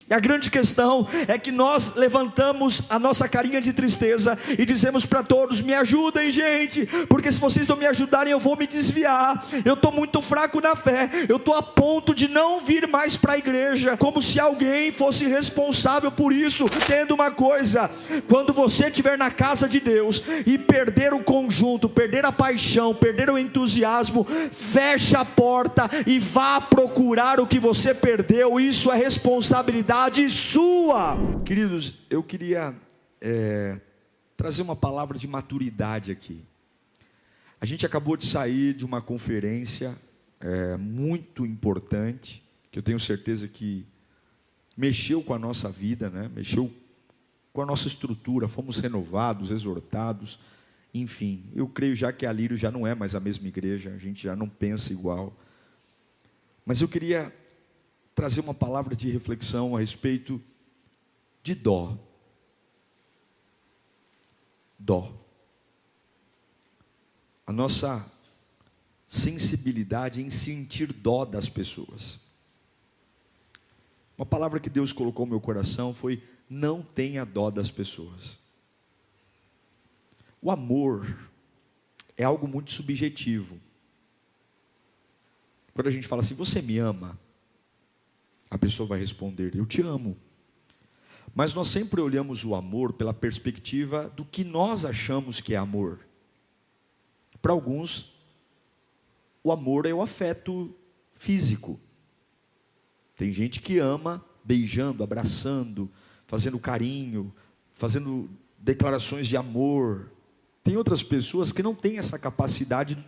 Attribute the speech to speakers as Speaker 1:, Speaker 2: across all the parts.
Speaker 1: E a grande questão é que nós levantamos a nossa carinha de tristeza e dizemos para todos: me ajudem, gente, porque se vocês não me ajudarem eu vou me desviar, eu estou muito fraco na fé, eu estou a ponto de não vir mais para a igreja, como se alguém fosse responsável por isso. Entenda uma coisa: quando você estiver na casa de Deus e perder o conjunto, perder a paixão, perder o entusiasmo, feche a porta e vá procurar o que você perdeu. Isso é responsabilidade sua. Queridos, eu queria trazer uma palavra de maturidade aqui. A gente acabou de sair de uma conferência muito importante, que eu tenho certeza que mexeu com a nossa vida, né? Mexeu com a nossa estrutura, fomos renovados, exortados, enfim. Eu creio já que a Lírio já não é mais a mesma igreja, a gente já não pensa igual. Mas eu queria trazer uma palavra de reflexão a respeito de dó. Dó. A nossa sensibilidade em sentir dó das pessoas. Uma palavra que Deus colocou no meu coração foi: não tenha dó das pessoas. O amor é algo muito subjetivo. Quando a gente fala assim: você me ama? A pessoa vai responder: eu te amo. Mas nós sempre olhamos o amor pela perspectiva do que nós achamos que é amor. Para alguns, o amor é o afeto físico. Tem gente que ama beijando, abraçando, fazendo carinho, fazendo declarações de amor. Tem outras pessoas que não têm essa capacidade do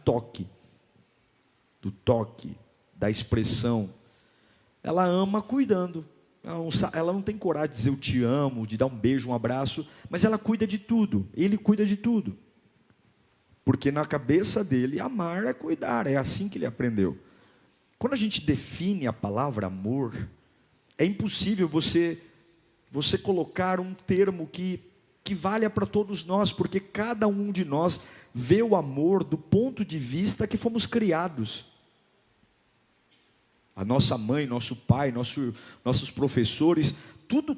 Speaker 1: toque, da expressão. Ela ama cuidando. Ela não tem coragem de dizer eu te amo, de dar um beijo, um abraço, mas ela cuida de tudo. Ele cuida de tudo. Porque na cabeça dele, amar é cuidar, é assim que ele aprendeu. Quando a gente define a palavra amor, é impossível você colocar um termo que valha para todos nós, porque cada um de nós vê o amor do ponto de vista que fomos criados. A nossa mãe, nosso pai, nossos professores,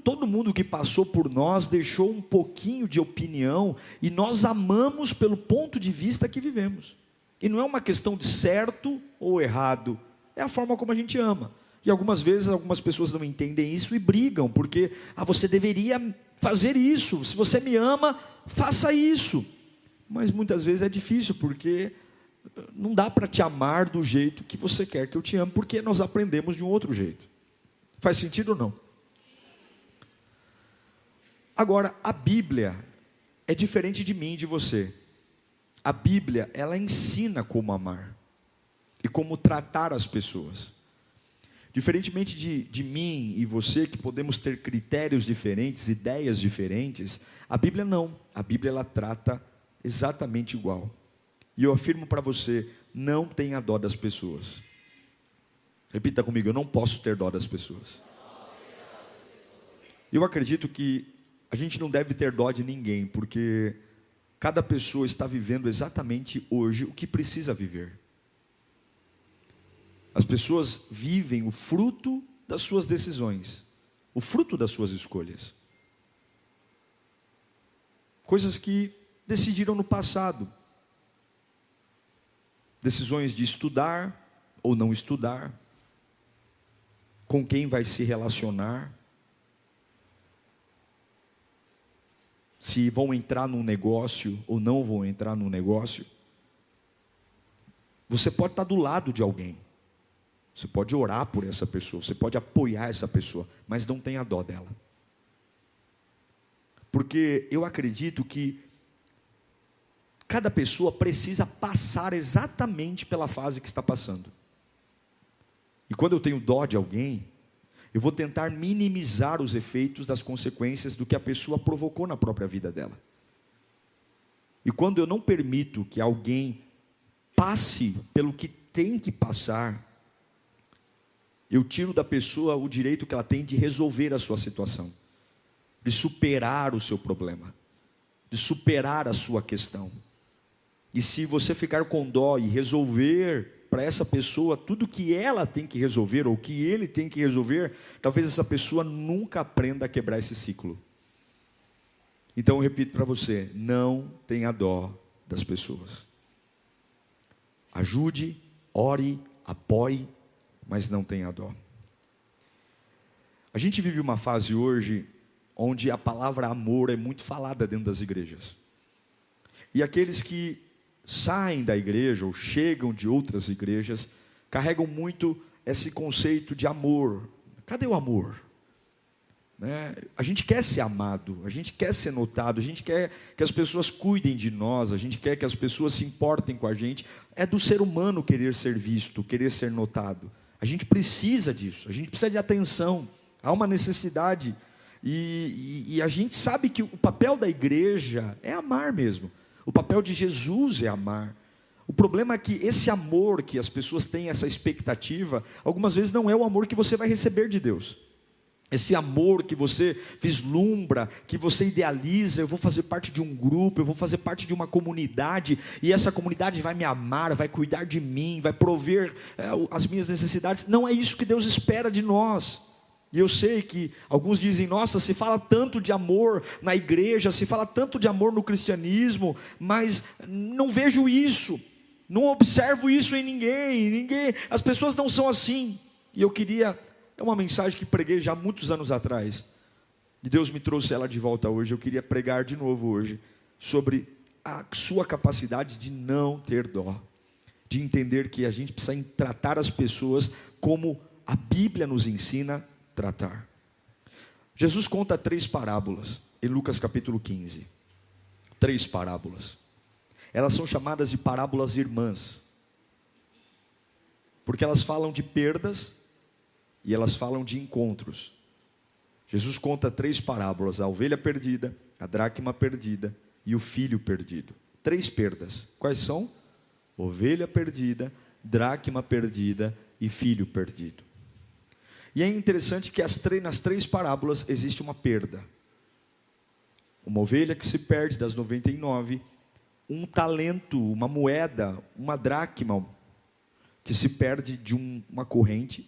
Speaker 1: todo mundo que passou por nós deixou um pouquinho de opinião, e nós amamos pelo ponto de vista que vivemos. E não é uma questão de certo ou errado, é a forma como a gente ama. E algumas vezes algumas pessoas não entendem isso e brigam, porque você deveria fazer isso, se você me ama, faça isso. Mas muitas vezes é difícil, porque não dá para te amar do jeito que você quer que eu te ame, porque nós aprendemos de um outro jeito. Faz sentido ou não? Agora, a Bíblia é diferente de mim e de você. A Bíblia, ela ensina como amar e como tratar as pessoas. Diferentemente de mim e você, que podemos ter critérios diferentes, ideias diferentes, a Bíblia não. A Bíblia, ela trata exatamente igual. E eu afirmo para você: não tenha dó das pessoas. Repita comigo: eu não posso ter dó das pessoas. Eu acredito que a gente não deve ter dó de ninguém, porque cada pessoa está vivendo exatamente hoje o que precisa viver. As pessoas vivem o fruto das suas decisões, o fruto das suas escolhas. Coisas que decidiram no passado. Decisões de estudar ou não estudar, com quem vai se relacionar, se vão entrar num negócio ou não vão entrar num negócio. Você pode estar do lado de alguém, você pode orar por essa pessoa, você pode apoiar essa pessoa, mas não tenha dó dela. Porque eu acredito que cada pessoa precisa passar exatamente pela fase que está passando. E quando eu tenho dó de alguém, eu vou tentar minimizar os efeitos das consequências do que a pessoa provocou na própria vida dela. E quando eu não permito que alguém passe pelo que tem que passar, eu tiro da pessoa o direito que ela tem de resolver a sua situação, de superar o seu problema, de superar a sua questão. E se você ficar com dó e resolver para essa pessoa tudo que ela tem que resolver, ou que ele tem que resolver, talvez essa pessoa nunca aprenda a quebrar esse ciclo. Então eu repito para você, não tenha dó das pessoas. Ajude, ore, apoie, mas não tenha dó. A gente vive uma fase hoje onde a palavra amor é muito falada dentro das igrejas. E aqueles que saem da igreja ou chegam de outras igrejas carregam muito esse conceito de amor. Cadê o amor? A gente quer ser amado, a gente quer ser notado, a gente quer que as pessoas cuidem de nós, a gente quer que as pessoas se importem com a gente. É do ser humano querer ser visto, querer ser notado. A gente precisa disso, a gente precisa de atenção, há uma necessidade. E a gente sabe que o papel da igreja é amar mesmo. O papel de Jesus é amar. O problema é que esse amor que as pessoas têm, essa expectativa, algumas vezes não é o amor que você vai receber de Deus. Esse amor que você vislumbra, que você idealiza, eu vou fazer parte de um grupo, eu vou fazer parte de uma comunidade, e essa comunidade vai me amar, vai cuidar de mim, vai prover as minhas necessidades. Não é isso que Deus espera de nós. E eu sei que alguns dizem, nossa, se fala tanto de amor na igreja, se fala tanto de amor no cristianismo, mas não vejo isso, não observo isso em ninguém, as pessoas não são assim. E eu queria, é uma mensagem que preguei já muitos anos atrás, e Deus me trouxe ela de volta hoje. Eu queria pregar de novo hoje, sobre a sua capacidade de não ter dó, de entender que a gente precisa tratar as pessoas como a Bíblia nos ensina tratar. Jesus conta 3 parábolas em Lucas capítulo 15. 3 parábolas. Elas são chamadas de parábolas irmãs, porque elas falam de perdas e elas falam de encontros. Jesus conta 3 parábolas: a ovelha perdida, a dracma perdida e o filho perdido. 3 perdas. Quais são? Ovelha perdida, dracma perdida e filho perdido. E é interessante que nas 3 parábolas existe uma perda. Uma ovelha que se perde das 99, um talento, uma moeda, uma dracma que se perde de uma corrente,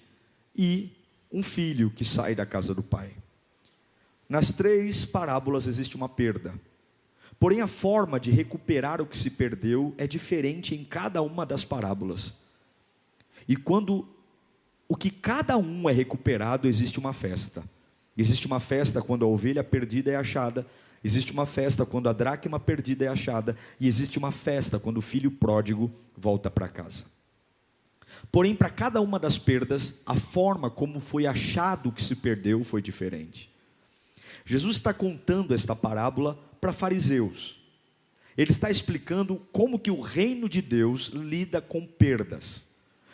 Speaker 1: e um filho que sai da casa do pai. Nas 3 parábolas existe uma perda. Porém a forma de recuperar o que se perdeu é diferente em cada uma das parábolas. E quando o que cada um é recuperado, existe uma festa. Existe uma festa quando a ovelha perdida é achada, existe uma festa quando a dracma perdida é achada, e existe uma festa quando o filho pródigo volta para casa. Porém, para cada uma das perdas, a forma como foi achado o que se perdeu foi diferente. Jesus está contando esta parábola para fariseus. Ele está explicando como que o reino de Deus lida com perdas.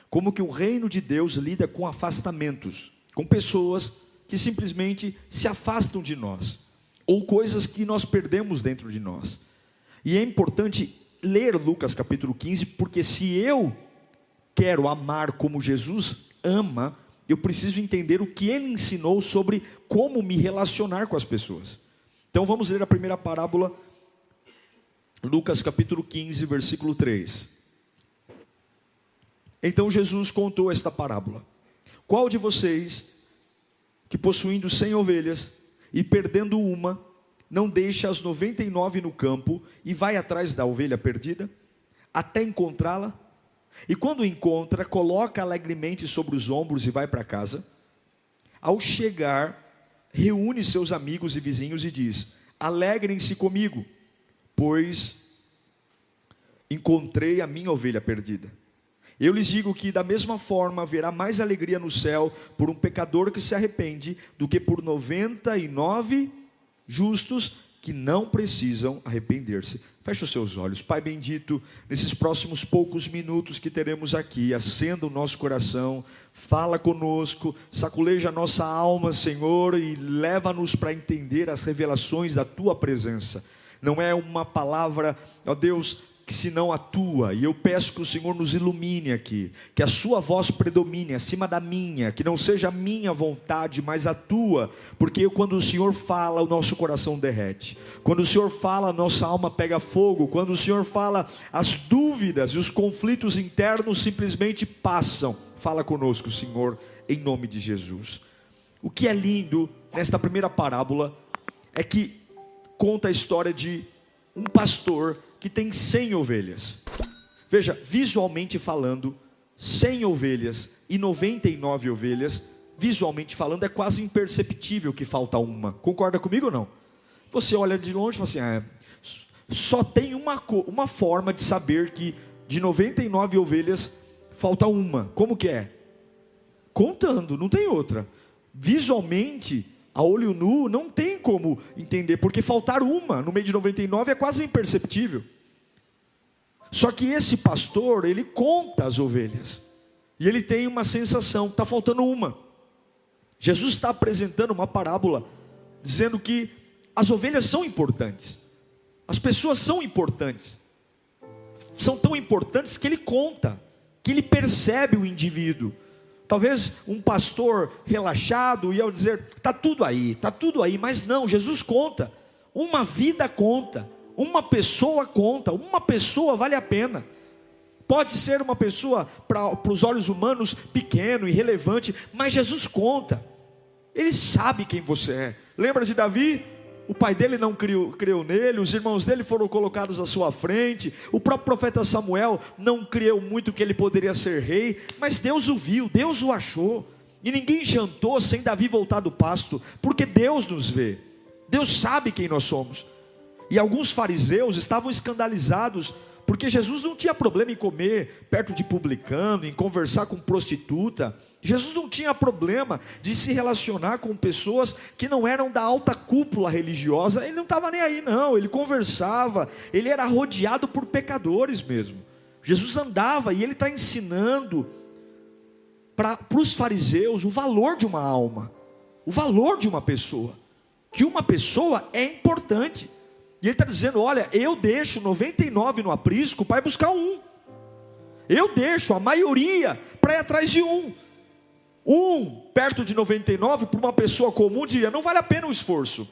Speaker 1: Como que o reino de Deus lida com afastamentos, com pessoas que simplesmente se afastam de nós, ou coisas que nós perdemos dentro de nós. E é importante ler Lucas capítulo 15, porque se eu quero amar como Jesus ama, eu preciso entender o que ele ensinou sobre como me relacionar com as pessoas. Então vamos ler a primeira parábola, Lucas capítulo 15, versículo 3. Então Jesus contou esta parábola: qual de vocês, que possuindo 100 ovelhas, e perdendo uma, não deixa as 99 no campo, e vai atrás da ovelha perdida, até encontrá-la? E quando encontra, coloca alegremente sobre os ombros e vai para casa. Ao chegar, reúne seus amigos e vizinhos e diz: alegrem-se comigo, pois encontrei a minha ovelha perdida. Eu lhes digo que da mesma forma haverá mais alegria no céu por um pecador que se arrepende, do que por 99 justos que não precisam arrepender-se. Feche os seus olhos. Pai bendito, nesses próximos poucos minutos que teremos aqui, acenda o nosso coração, fala conosco, saculeja a nossa alma, Senhor, e leva-nos para entender as revelações da Tua presença. Não é uma palavra, ó Deus, que senão a tua, e eu peço que o Senhor nos ilumine aqui, que a sua voz predomine acima da minha, que não seja a minha vontade, mas a tua, porque quando o Senhor fala, o nosso coração derrete, quando o Senhor fala, a nossa alma pega fogo, quando o Senhor fala, as dúvidas e os conflitos internos simplesmente passam. Fala conosco, Senhor, em nome de Jesus. O que é lindo nesta primeira parábola é que conta a história de um pastor que tem 100 ovelhas. Veja, visualmente falando, 100 ovelhas e 99 ovelhas, visualmente falando, é quase imperceptível que falta uma. Concorda comigo ou não? Você olha de longe e fala assim, só tem uma forma de saber que de 99 ovelhas falta uma. Como que é? Contando, não tem outra. Visualmente, a olho nu, não tem como entender, porque faltar uma no meio de 99 é quase imperceptível. Só que esse pastor, ele conta as ovelhas, e ele tem uma sensação, está faltando uma. Jesus está apresentando uma parábola, dizendo que as ovelhas são importantes, as pessoas são importantes, são tão importantes que ele conta, que ele percebe o indivíduo. Talvez um pastor relaxado ia dizer, está tudo aí, mas não, Jesus conta, uma vida conta, uma pessoa vale a pena. Pode ser uma pessoa, para os olhos humanos, pequeno, irrelevante, mas Jesus conta, ele sabe quem você é. Lembra de Davi? O pai dele não creu nele, os irmãos dele foram colocados à sua frente, o próprio profeta Samuel não creu muito que ele poderia ser rei, mas Deus o viu, Deus o achou, e ninguém jantou sem Davi voltar do pasto, porque Deus nos vê, Deus sabe quem nós somos. E alguns fariseus estavam escandalizados, porque Jesus não tinha problema em comer perto de publicano, em conversar com prostituta. Jesus não tinha problema de se relacionar com pessoas que não eram da alta cúpula religiosa. Ele não estava nem aí não, ele conversava, ele era rodeado por pecadores mesmo. Jesus andava e ele está ensinando para os fariseus o valor de uma alma, o valor de uma pessoa, que uma pessoa é importante. E ele está dizendo, olha, eu deixo 99 no aprisco para ir buscar um. Eu deixo a maioria para ir atrás de um. Perto de 99, para uma pessoa comum, diria, não vale a pena o esforço.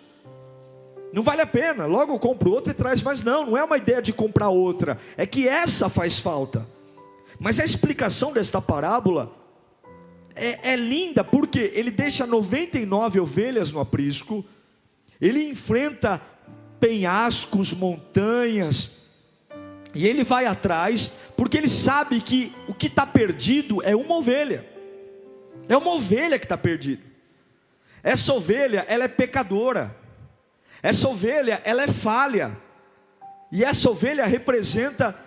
Speaker 1: Não vale a pena, logo eu compro outra e traz, mas não é uma ideia de comprar outra, é que essa faz falta. Mas a explicação desta parábola é linda, porque ele deixa 99 ovelhas no aprisco, ele enfrenta penhascos, montanhas, e ele vai atrás, porque ele sabe que o que está perdido é uma ovelha que está perdida. Essa ovelha, ela é pecadora, essa ovelha, ela é falha, e essa ovelha representa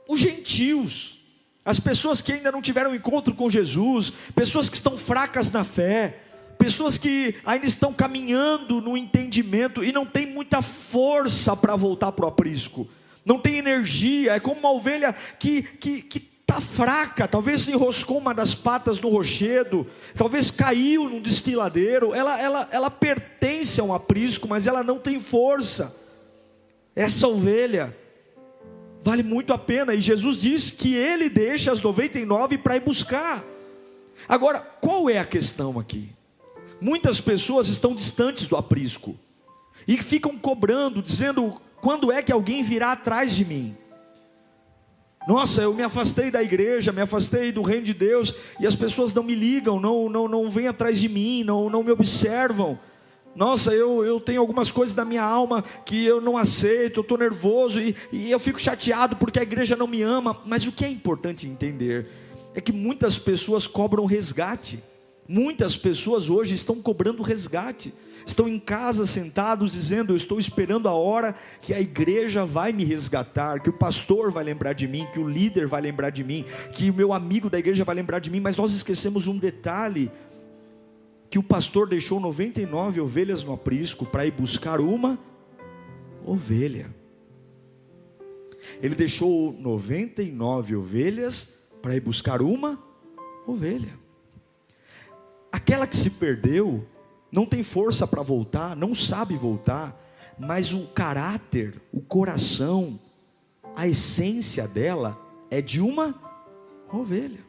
Speaker 1: os gentios, as pessoas que ainda não tiveram encontro com Jesus, pessoas que estão fracas na fé, pessoas que ainda estão caminhando no entendimento e não tem muita força para voltar para o aprisco, não tem energia, é como uma ovelha que está fraca, talvez se enroscou uma das patas no rochedo, talvez caiu num desfiladeiro, ela pertence a um aprisco, mas ela não tem força. Essa ovelha vale muito a pena, e Jesus diz que ele deixa as 99 para ir buscar. Agora, qual é a questão aqui? Muitas pessoas estão distantes do aprisco e ficam cobrando, dizendo, quando é que alguém virá atrás de mim? Nossa, eu me afastei da igreja, me afastei do reino de Deus, e as pessoas não me ligam, não vêm atrás de mim, não me observam. Nossa, eu tenho algumas coisas da minha alma que eu não aceito, eu estou nervoso, e eu fico chateado porque a igreja não me ama. Mas o que é importante entender é que muitas pessoas cobram resgate. Muitas pessoas hoje estão cobrando resgate, estão em casa sentados dizendo, eu estou esperando a hora que a igreja vai me resgatar, que o pastor vai lembrar de mim, que o líder vai lembrar de mim, que o meu amigo da igreja vai lembrar de mim. Mas nós esquecemos um detalhe, que o pastor deixou 99 ovelhas no aprisco para ir buscar uma ovelha. Ele deixou 99 ovelhas para ir buscar uma ovelha. Aquela que se perdeu, não tem força para voltar, não sabe voltar, mas o caráter, o coração, a essência dela é de uma ovelha.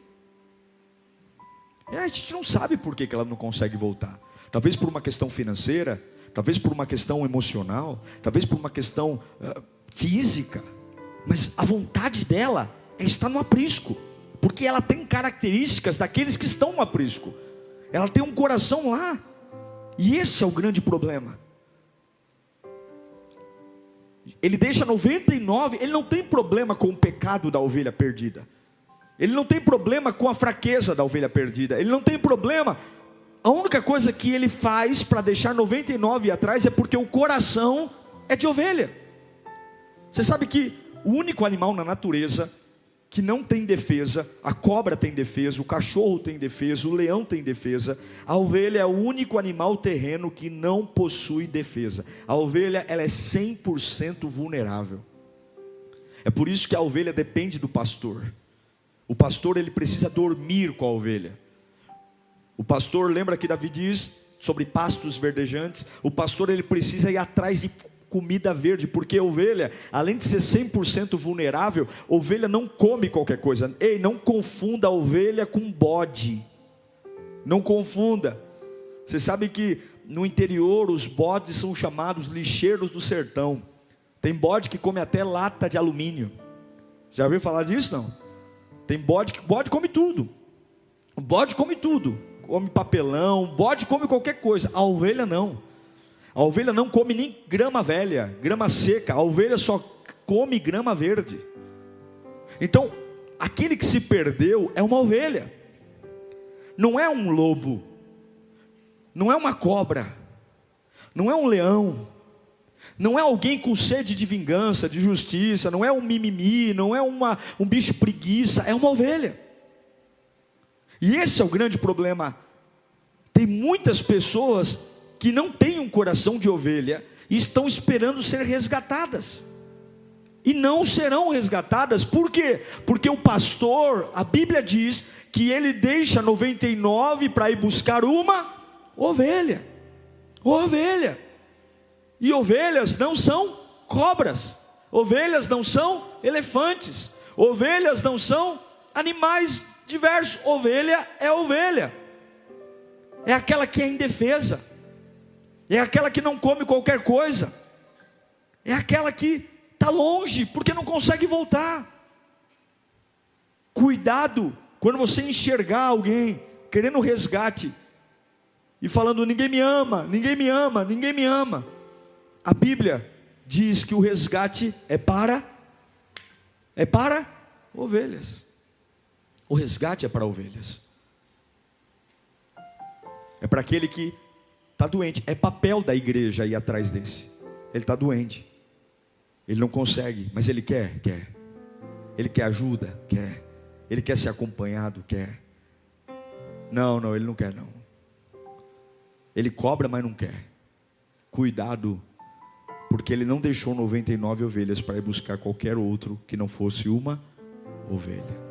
Speaker 1: A gente não sabe por que ela não consegue voltar. Talvez por uma questão financeira, talvez por uma questão emocional, talvez por uma questão física. Mas a vontade dela é estar no aprisco, porque ela tem características daqueles que estão no aprisco. Ela tem um coração lá, e esse é o grande problema. Ele deixa 99, ele não tem problema com o pecado da ovelha perdida. Ele não tem problema com a fraqueza da ovelha perdida. Ele não tem problema. A única coisa que ele faz para deixar 99 atrás é porque o coração é de ovelha. Você sabe que o único animal na natureza que não tem defesa, a cobra tem defesa, o cachorro tem defesa, o leão tem defesa, a ovelha é o único animal terreno que não possui defesa. A ovelha, ela é 100% vulnerável. É por isso que a ovelha depende do pastor. O pastor, ele precisa dormir com a ovelha. O pastor, lembra que Davi diz sobre pastos verdejantes? O pastor, ele precisa ir atrás de comida verde, porque a ovelha, além de ser 100% vulnerável, a ovelha não come qualquer coisa. Ei, não confunda a ovelha com bode. Não confunda. Você sabe que no interior os bodes são chamados lixeiros do sertão. Tem bode que come até lata de alumínio. Já ouviu falar disso, não? Tem bode come tudo. O bode come tudo. Come papelão, bode come qualquer coisa. A ovelha não. A ovelha não come nem grama velha, grama seca. A ovelha só come grama verde. Então, aquele que se perdeu é uma ovelha. Não é um lobo. Não é uma cobra. Não é um leão. Não é alguém com sede de vingança, de justiça. Não é um mimimi, não é um bicho preguiça. É uma ovelha. E esse é o grande problema. Tem muitas pessoas que não têm um coração de ovelha e estão esperando ser resgatadas. E não serão resgatadas. Por quê? Porque o pastor, a Bíblia diz que ele deixa 99 para ir buscar uma ovelha. Ovelha. E ovelhas não são cobras. Ovelhas não são elefantes. Ovelhas não são animais diversos. Ovelha é ovelha. É aquela que é indefesa. É aquela que não come qualquer coisa. É aquela que está longe, porque não consegue voltar. Cuidado, quando você enxergar alguém querendo resgate, e falando, ninguém me ama, ninguém me ama, ninguém me ama. A Bíblia diz que o resgate é para ovelhas. O resgate é para ovelhas. É para aquele que está doente. É papel da igreja ir atrás desse. Ele está doente. Ele não consegue, mas ele quer. Ele quer ajuda, quer. Ele quer ser acompanhado, quer. Não, ele não quer não. Ele cobra, mas não quer. Cuidado, porque ele não deixou 99 ovelhas para ir buscar qualquer outro que não fosse uma ovelha.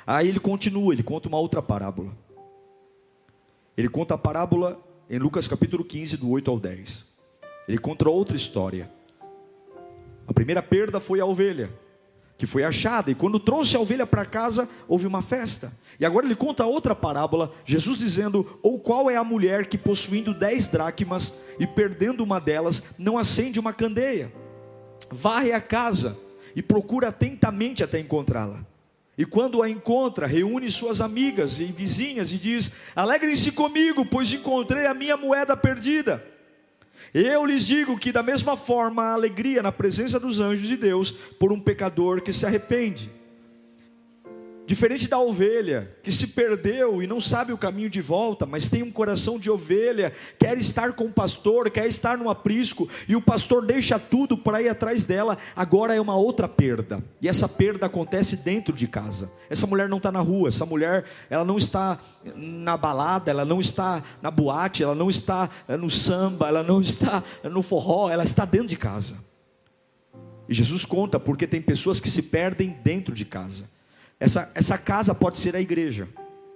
Speaker 1: Aí ele continua, ele conta uma outra parábola. Ele conta a parábola em Lucas capítulo 15, do 8 ao 10. Ele conta outra história. A primeira perda foi a ovelha, que foi achada, e quando trouxe a ovelha para casa, houve uma festa. E agora ele conta outra parábola, Jesus dizendo, ou qual é a mulher que possuindo 10 dracmas, e perdendo uma delas, não acende uma candeia, varre a casa, e procura atentamente até encontrá-la. E quando a encontra, reúne suas amigas e vizinhas e diz, alegrem-se comigo, pois encontrei a minha moeda perdida. Eu lhes digo que da mesma forma a alegria na presença dos anjos de Deus por um pecador que se arrepende. Diferente da ovelha que se perdeu e não sabe o caminho de volta, mas tem um coração de ovelha, quer estar com o pastor, quer estar no aprisco, e o pastor deixa tudo para ir atrás dela. Agora é uma outra perda, e essa perda acontece dentro de casa. Essa mulher não está na rua, essa mulher ela não está na balada, ela não está na boate, ela não está no samba, ela não está no forró, ela está dentro de casa. E Jesus conta porque tem pessoas que se perdem dentro de casa. Essa casa pode ser a igreja,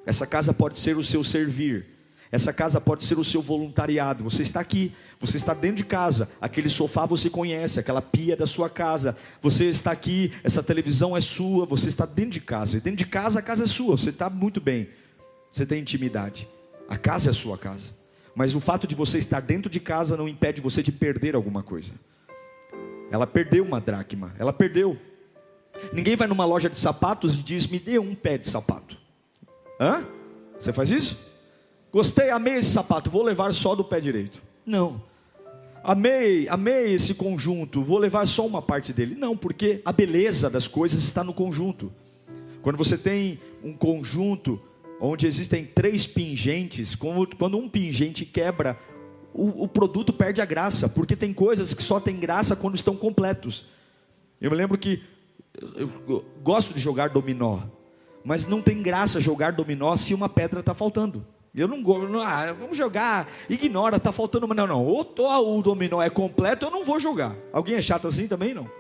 Speaker 1: essa casa pode ser o seu servir, Essa casa pode ser o seu voluntariado. Você está aqui, você está dentro de casa. Aquele sofá você conhece, aquela pia da sua casa. Você está aqui, essa televisão é sua. Você está dentro de casa. E dentro de casa, a casa é sua. Você está muito bem. Você tem intimidade. A casa é a sua casa. Mas o fato de você estar dentro de casa não impede você de perder alguma coisa. Ela perdeu uma dracma. Ela perdeu. Ninguém vai numa loja de sapatos e diz: me dê um pé de sapato. Hã? Você faz isso? Gostei, amei esse sapato, vou levar só do pé direito. Não. Amei esse conjunto, vou levar só uma parte dele. Não, porque a beleza das coisas está no conjunto. Quando você tem um conjunto onde existem 3 pingentes, quando um pingente quebra, o produto perde a graça, porque tem coisas que só tem graça quando estão completos. Eu me lembro que eu gosto de jogar dominó, mas não tem graça jogar dominó se uma pedra está faltando. Eu não gosto, vamos jogar, ignora, está faltando uma. Não, ou o dominó é completo, eu não vou jogar. Alguém é chato assim também? Não.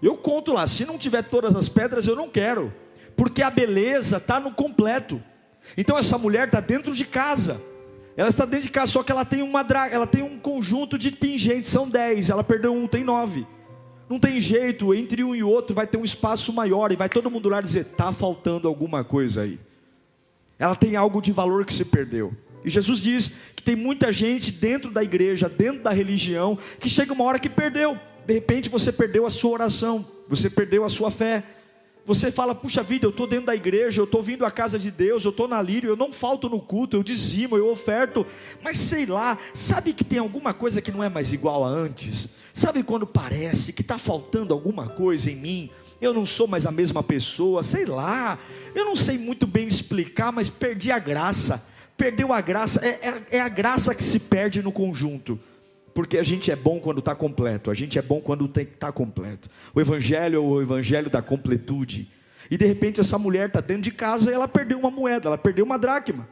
Speaker 1: Eu conto lá, se não tiver todas as pedras, eu não quero, porque a beleza está no completo. Então essa mulher está dentro de casa, ela está dentro de casa, só que ela tem ela tem um conjunto de pingentes, são 10, ela perdeu um, tem 9. Não tem jeito, entre um e outro vai ter um espaço maior, e vai todo mundo lá dizer: está faltando alguma coisa aí. Ela tem algo de valor que se perdeu. E Jesus diz que tem muita gente dentro da igreja, dentro da religião, que chega uma hora que perdeu. De repente você perdeu a sua oração, você perdeu a sua fé. Você fala: puxa vida, eu estou dentro da igreja, eu estou vindo à casa de Deus, eu estou na Lírio, eu não falto no culto, eu dizimo, eu oferto. Mas sei lá, sabe que tem alguma coisa que não é mais igual a antes? Sabe quando parece que está faltando alguma coisa em mim? Eu não sou mais a mesma pessoa, sei lá, eu não sei muito bem explicar, mas perdi a graça, perdeu a graça, é a graça que se perde no conjunto, porque a gente é bom quando está completo, a gente é bom quando está completo. O evangelho é o evangelho da completude, e de repente essa mulher está dentro de casa e ela perdeu uma moeda, ela perdeu uma dracma,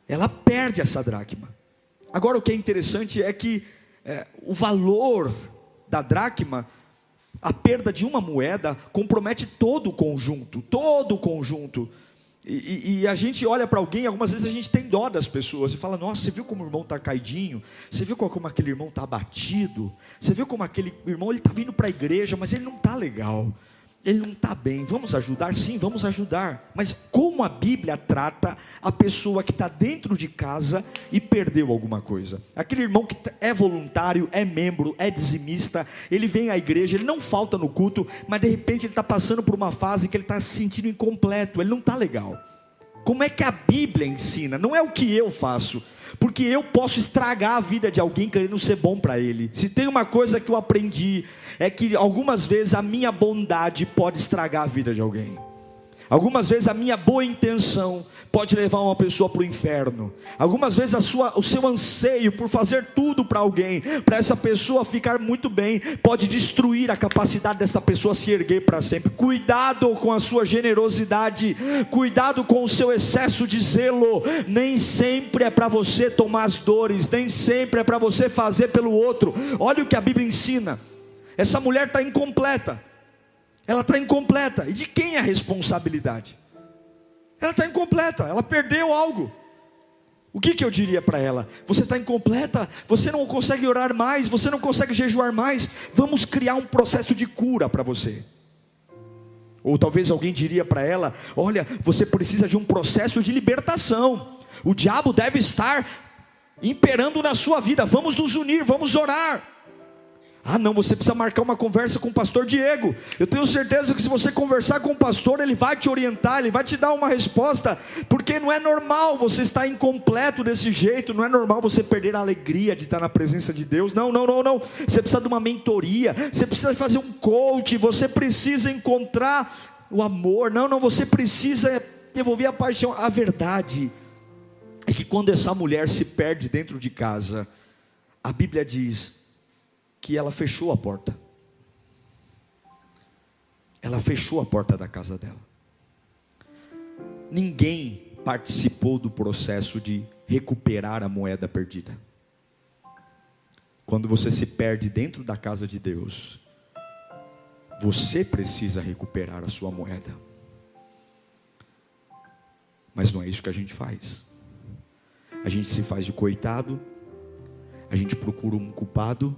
Speaker 1: ela perde essa dracma. Agora o que é interessante é que o valor da dracma, a perda de uma moeda compromete todo o conjunto, e a gente olha para alguém, algumas vezes a gente tem dó das pessoas, e fala: nossa, você viu como o irmão está caidinho, você viu como aquele irmão está abatido, você viu como aquele irmão, ele está vindo para a igreja, mas ele não está legal, ele não está bem. Vamos ajudar? Sim, vamos ajudar. Mas como a Bíblia trata a pessoa que está dentro de casa e perdeu alguma coisa? Aquele irmão que é voluntário, é membro, é dizimista, ele vem à igreja, ele não falta no culto, mas de repente ele está passando por uma fase que ele está se sentindo incompleto, ele não está legal. Como é que a Bíblia ensina? Não é o que eu faço, porque eu posso estragar a vida de alguém querendo ser bom para ele. Se tem uma coisa que eu aprendi, é que algumas vezes a minha bondade pode estragar a vida de alguém. Algumas vezes a minha boa intenção pode levar uma pessoa para o inferno. Algumas vezes o seu anseio por fazer tudo para alguém, para essa pessoa ficar muito bem, pode destruir a capacidade dessa pessoa se erguer para sempre. Cuidado com a sua generosidade, cuidado com o seu excesso de zelo. Nem sempre é para você tomar as dores, nem sempre é para você fazer pelo outro. Olha o que a Bíblia ensina. Essa mulher está incompleta. Ela está incompleta. E de quem é a responsabilidade? Ela está incompleta, ela perdeu algo. O que eu diria para ela? Você está incompleta, você não consegue orar mais, você não consegue jejuar mais. Vamos criar um processo de cura para você. Ou talvez alguém diria para ela: olha, você precisa de um processo de libertação. O diabo deve estar imperando na sua vida. Vamos nos unir, vamos orar. Ah não, você precisa marcar uma conversa com o pastor Diego. Eu tenho certeza que se você conversar com o pastor, ele vai te orientar, ele vai te dar uma resposta. Porque não é normal você estar incompleto desse jeito. Não é normal você perder a alegria de estar na presença de Deus. Não. Você precisa de uma mentoria, você precisa fazer um coach, você precisa encontrar o amor. Não, você precisa devolver a paixão. A verdade é que quando essa mulher se perde dentro de casa, a Bíblia diz que ela fechou a porta. Ela fechou a porta da casa dela. Ninguém participou do processo de recuperar a moeda perdida. Quando você se perde dentro da casa de Deus, você precisa recuperar a sua moeda. Mas não é isso que a gente faz. A gente se faz de coitado, a gente procura um culpado,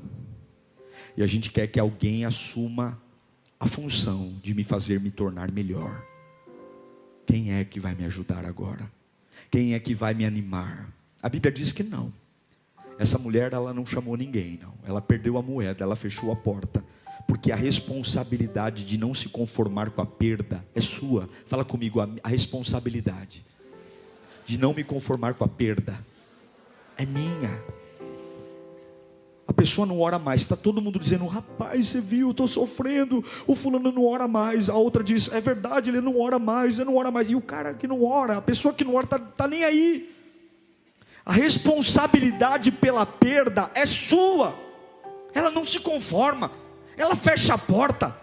Speaker 1: e a gente quer que alguém assuma a função de me fazer me tornar melhor. Quem é que vai me ajudar agora? Quem é que vai me animar? A Bíblia diz que não. Essa mulher, ela não chamou ninguém, não. Ela perdeu a moeda, ela fechou a porta. Porque a responsabilidade de não se conformar com a perda é sua. Fala comigo, a responsabilidade de não me conformar com a perda é minha. A pessoa não ora mais. Está todo mundo dizendo: rapaz, você viu, eu estou sofrendo. O fulano não ora mais. A outra diz: é verdade, ele não ora mais, ele não ora mais. E o cara que não ora, a pessoa que não ora, está nem aí. A responsabilidade pela perda é sua. Ela não se conforma, ela fecha a porta.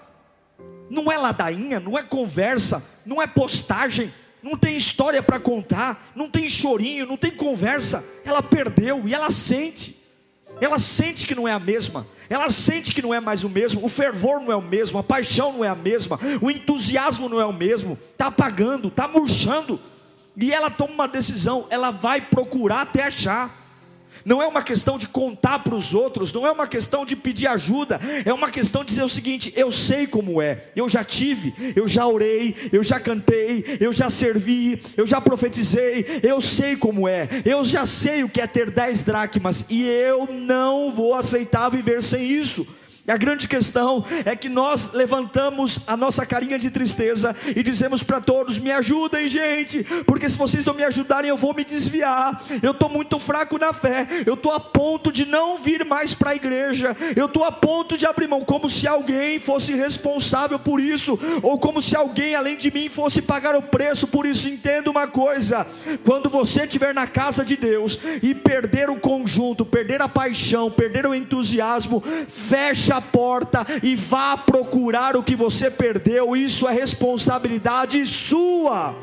Speaker 1: Não é ladainha, não é conversa, não é postagem, não tem história para contar, não tem chorinho, não tem conversa. Ela perdeu e ela sente que não é a mesma, ela sente que não é mais o mesmo, o fervor não é o mesmo, a paixão não é a mesma, o entusiasmo não é o mesmo, está apagando, está murchando. E ela toma uma decisão, ela vai procurar até achar. Não é uma questão de contar para os outros, não é uma questão de pedir ajuda, é uma questão de dizer o seguinte: eu sei como é, eu já tive, eu já orei, eu já cantei, eu já servi, eu já profetizei, eu sei como é, eu já sei o que é ter 10 dracmas, e eu não vou aceitar viver sem isso. E a grande questão é que nós levantamos a nossa carinha de tristeza e dizemos para todos: me ajudem, gente, porque se vocês não me ajudarem eu vou me desviar, eu estou muito fraco na fé, eu estou a ponto de não vir mais para a igreja, eu estou a ponto de abrir mão, como se alguém fosse responsável por isso, ou como se alguém além de mim fosse pagar o preço por isso. Entenda uma coisa: quando você estiver na casa de Deus e perder o conjunto, perder a paixão, perder o entusiasmo, feche a porta e vá procurar o que você perdeu. Isso é responsabilidade sua.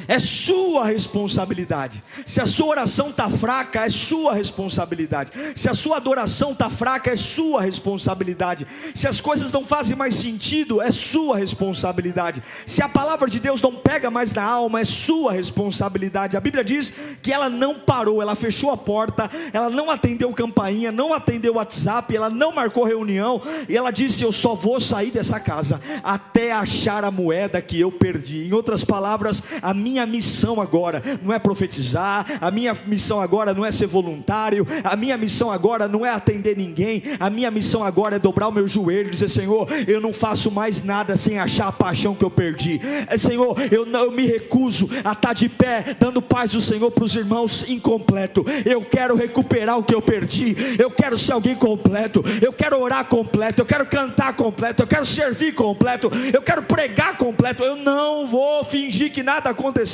Speaker 1: É sua responsabilidade. Se a sua oração está fraca, é sua responsabilidade. Se a sua adoração está fraca, é sua responsabilidade. Se as coisas não fazem mais sentido, é sua responsabilidade. Se a palavra de Deus não pega mais na alma, é sua responsabilidade. A Bíblia diz que ela não parou, ela fechou a porta, ela não atendeu campainha, não atendeu WhatsApp, ela não marcou reunião, e ela disse: eu só vou sair dessa casa até achar a moeda que eu perdi. Em outras palavras, a minha missão agora não é profetizar, a minha missão agora não é ser voluntário, a minha missão agora não é atender ninguém, a minha missão agora é dobrar o meu joelho e dizer: Senhor, eu não faço mais nada sem achar a paixão que eu perdi. Senhor, eu me recuso a estar de pé dando paz do Senhor para os irmãos incompleto. Eu quero recuperar o que eu perdi, eu quero ser alguém completo, eu quero orar completo, eu quero cantar completo, eu quero servir completo, eu quero pregar completo. Eu não vou fingir que nada aconteceu,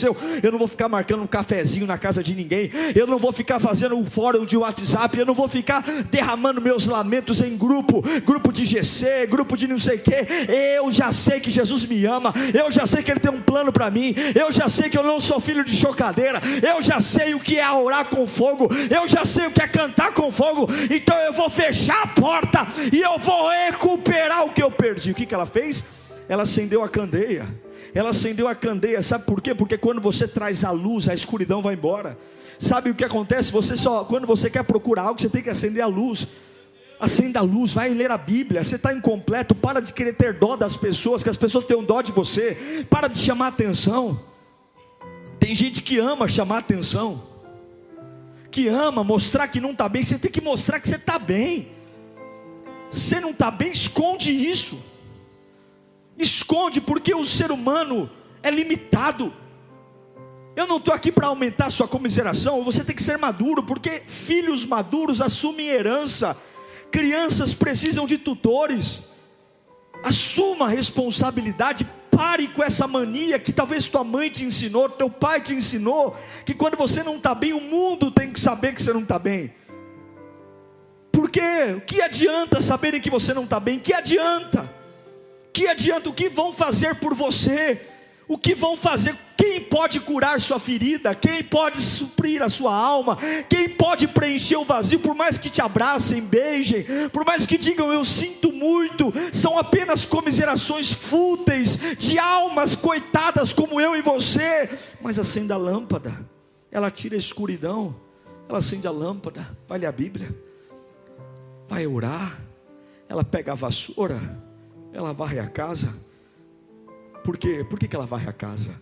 Speaker 1: eu não vou ficar marcando um cafezinho na casa de ninguém, eu não vou ficar fazendo um fórum de WhatsApp, eu não vou ficar derramando meus lamentos em grupo de GC, grupo de não sei o que. Eu já sei que Jesus me ama, eu já sei que Ele tem um plano para mim, eu já sei que eu não sou filho de chocadeira, eu já sei o que é orar com fogo, eu já sei o que é cantar com fogo. Então eu vou fechar a porta e eu vou recuperar o que eu perdi. O que ela fez? Ela acendeu a candeia. Ela acendeu a candeia, sabe por quê? Porque quando você traz a luz, a escuridão vai embora. Sabe o que acontece? Quando você quer procurar algo, você tem que acender a luz. Acenda a luz, vai ler a Bíblia. Você está incompleto, para de querer ter dó das pessoas, que as pessoas tenham dó de você. Para de chamar atenção. Tem gente que ama chamar atenção, que ama mostrar que não está bem. Você tem que mostrar que você está bem. Você não está bem, esconde isso. Esconde, porque o ser humano é limitado. Eu não estou aqui para aumentar a sua comiseração. Você tem que ser maduro, porque filhos maduros assumem herança. Crianças precisam de tutores. Assuma a responsabilidade. Pare com essa mania que talvez tua mãe te ensinou, teu pai te ensinou, que quando você não está bem, o mundo tem que saber que você não está bem. Porque o que adianta saberem que você não está bem? Que adianta? Que adianta? O que vão fazer por você? O que vão fazer? Quem pode curar sua ferida? Quem pode suprir a sua alma? Quem pode preencher o vazio? Por mais que te abracem, beijem, por mais que digam eu sinto muito, são apenas comiserações fúteis de almas coitadas como eu e você. Mas acenda a lâmpada, ela tira a escuridão, ela acende a lâmpada, vai ler a Bíblia, vai orar, ela pega a vassoura, ela varre a casa. Por quê? Por que ela varre a casa?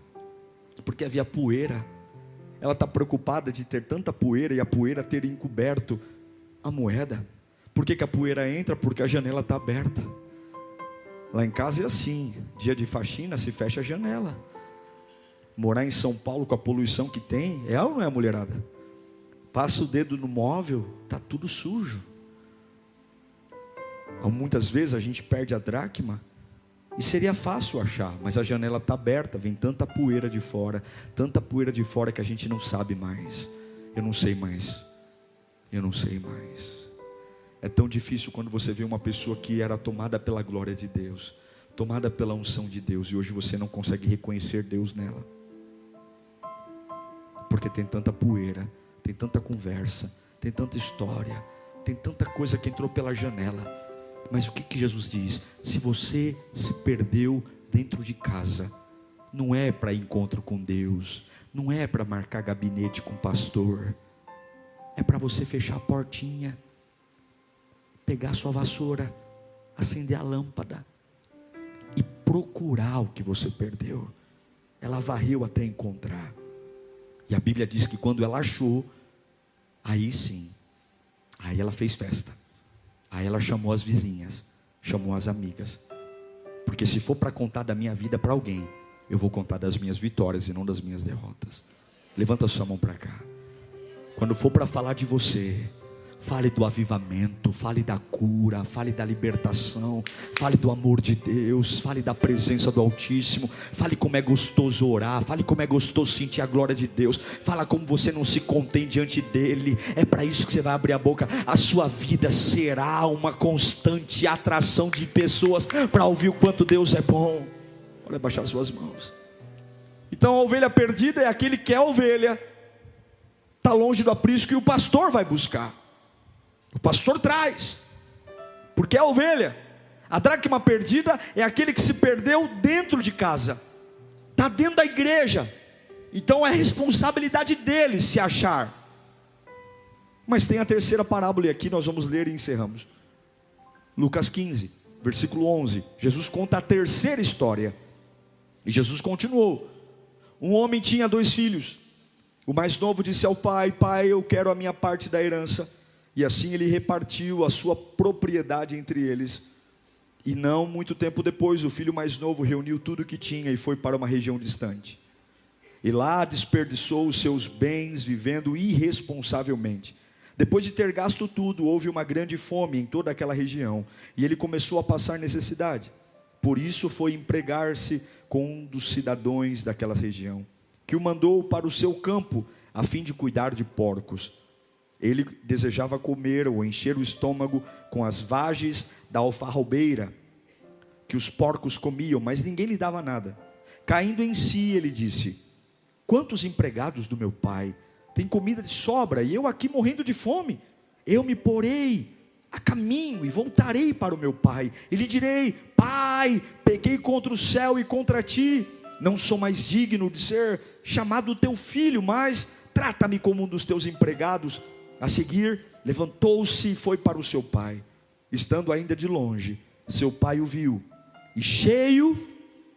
Speaker 1: Porque havia poeira. Ela está preocupada de ter tanta poeira e a poeira ter encoberto a moeda. Por que a poeira entra? Porque a janela está aberta. Lá em casa é assim, dia de faxina se fecha a janela. Morar em São Paulo com a poluição que tem, é ou não é, mulherada? Passa o dedo no móvel, está tudo sujo. Muitas vezes a gente perde a dracma e seria fácil achar, mas a janela está aberta, vem tanta poeira de fora que a gente não sabe mais. Eu não sei mais. É tão difícil quando você vê uma pessoa que era tomada pela glória de Deus, tomada pela unção de Deus, e hoje você não consegue reconhecer Deus nela, porque tem tanta poeira, tem tanta conversa, tem tanta história, tem tanta coisa que entrou pela janela. Mas o que Jesus diz? Se você se perdeu dentro de casa, não é para encontro com Deus, não é para marcar gabinete com o pastor, é para você fechar a portinha, pegar a sua vassoura, acender a lâmpada e procurar o que você perdeu. Ela varreu até encontrar, e a Bíblia diz que quando ela achou, aí sim, aí ela fez festa. Aí ela chamou as vizinhas, chamou as amigas. Porque se for para contar da minha vida para alguém, eu vou contar das minhas vitórias e não das minhas derrotas. Levanta a sua mão para cá. Quando for para falar de você, fale do avivamento, fale da cura, fale da libertação, fale do amor de Deus, fale da presença do Altíssimo, fale como é gostoso orar, fale como é gostoso sentir a glória de Deus, fala como você não se contém diante dele. É para isso que você vai abrir a boca. A sua vida será uma constante atração de pessoas para ouvir o quanto Deus é bom. Pode abaixar suas mãos. Então a ovelha perdida é aquele que é ovelha, está longe do aprisco, e o pastor vai buscar. O pastor traz, porque é a ovelha. A dracma perdida é aquele que se perdeu dentro de casa, está dentro da igreja, então é responsabilidade dele se achar. Mas tem a terceira parábola, e aqui nós vamos ler e encerramos. Lucas 15, versículo 11. Jesus conta a terceira história, e Jesus continuou. Um homem tinha 2 filhos. O mais novo disse ao pai: pai, eu quero a minha parte da herança. E assim ele repartiu a sua propriedade entre eles. E não muito tempo depois, o filho mais novo reuniu tudo o que tinha e foi para uma região distante. E lá desperdiçou os seus bens vivendo irresponsavelmente. Depois de ter gasto tudo, houve uma grande fome em toda aquela região, e ele começou a passar necessidade. Por isso foi empregar-se com um dos cidadãos daquela região, que o mandou para o seu campo, a fim de cuidar de porcos. Ele desejava comer ou encher o estômago com as vagens da alfarrobeira que os porcos comiam, mas ninguém lhe dava nada. Caindo em si, ele disse: quantos empregados do meu pai têm comida de sobra, e eu aqui morrendo de fome? Eu me porei a caminho e voltarei para o meu pai, e lhe direi: pai, pequei contra o céu e contra ti, não sou mais digno de ser chamado teu filho, mas trata-me como um dos teus empregados. A seguir, levantou-se e foi para o seu pai. Estando ainda de longe, seu pai o viu, e cheio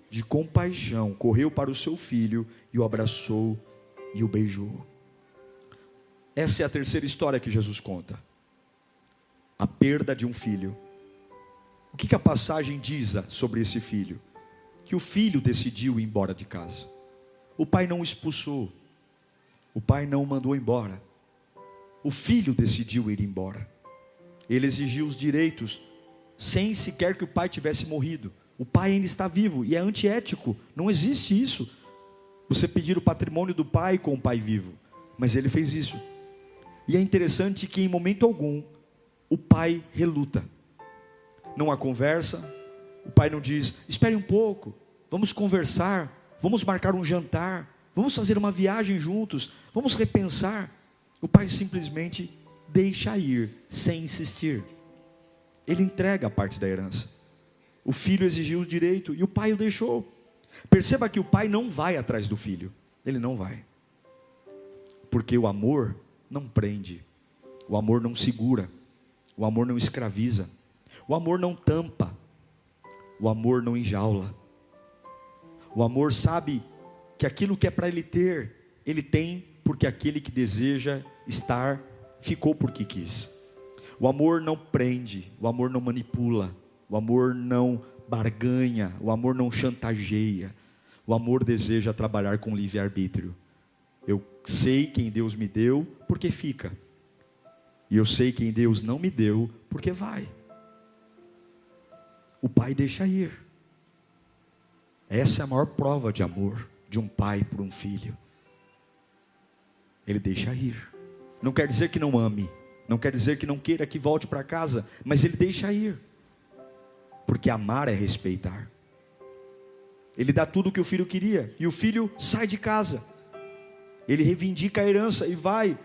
Speaker 1: de compaixão, correu para o seu filho, e o abraçou e o beijou. Essa é a terceira história que Jesus conta. A perda de um filho. O que a passagem diz sobre esse filho? Que o filho decidiu ir embora de casa. O pai não o expulsou, o pai não o mandou embora. O filho decidiu ir embora. Ele exigiu os direitos, sem sequer que o pai tivesse morrido. O pai ainda está vivo, e é antiético, não existe isso. Você pedir o patrimônio do pai com o pai vivo. Mas ele fez isso. E é interessante que em momento algum, o pai reluta. Não há conversa, o pai não diz: espere um pouco, vamos conversar, vamos marcar um jantar, vamos fazer uma viagem juntos, vamos repensar. O pai simplesmente deixa ir, sem insistir. Ele entrega a parte da herança. O filho exigiu o direito e o pai o deixou. Perceba que o pai não vai atrás do filho. Ele não vai. Porque o amor não prende. O amor não segura. O amor não escraviza. O amor não tampa. O amor não enjaula. O amor sabe que aquilo que é para ele ter, ele tem porque aquele que deseja estar, ficou porque quis. O amor não prende, o amor não manipula, o amor não barganha, o amor não chantageia. O amor deseja trabalhar com livre-arbítrio. Eu sei quem Deus me deu, porque fica. E eu sei quem Deus não me deu, porque vai. O pai deixa ir. Essa é a maior prova de amor de um pai por um filho. Ele deixa ir. Não quer dizer que não ame, não quer dizer que não queira que volte para casa, mas ele deixa ir. Porque amar é respeitar. Ele dá tudo o que o filho queria, e o filho sai de casa. Ele reivindica a herança e vai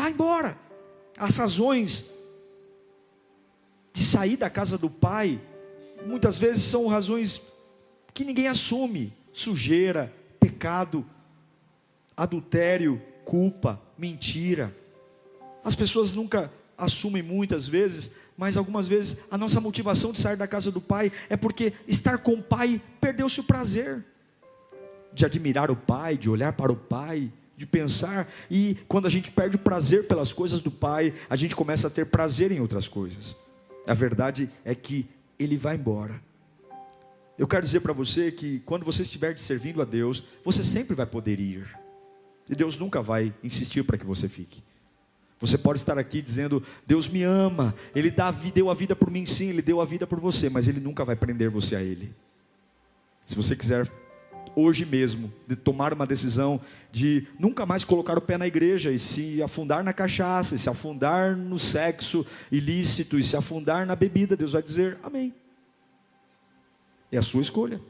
Speaker 1: embora. As razões de sair da casa do pai, muitas vezes são razões que ninguém assume. Sujeira, pecado, adultério, culpa, mentira. As pessoas nunca assumem muitas vezes, mas algumas vezes a nossa motivação de sair da casa do pai é porque estar com o pai perdeu-se o prazer de admirar o pai, de olhar para o pai, de pensar. E quando a gente perde o prazer pelas coisas do pai, a gente começa a ter prazer em outras coisas. A verdade é que ele vai embora. Eu quero dizer para você que quando você estiver servindo a Deus, você sempre vai poder ir. E Deus nunca vai insistir para que você fique. Você pode estar aqui dizendo: Deus me ama, Ele deu a vida por mim. Sim, Ele deu a vida por você, mas Ele nunca vai prender você a Ele. Se você quiser hoje mesmo de tomar uma decisão de nunca mais colocar o pé na igreja, e se afundar na cachaça, e se afundar no sexo ilícito, e se afundar na bebida, Deus vai dizer amém. É a sua escolha.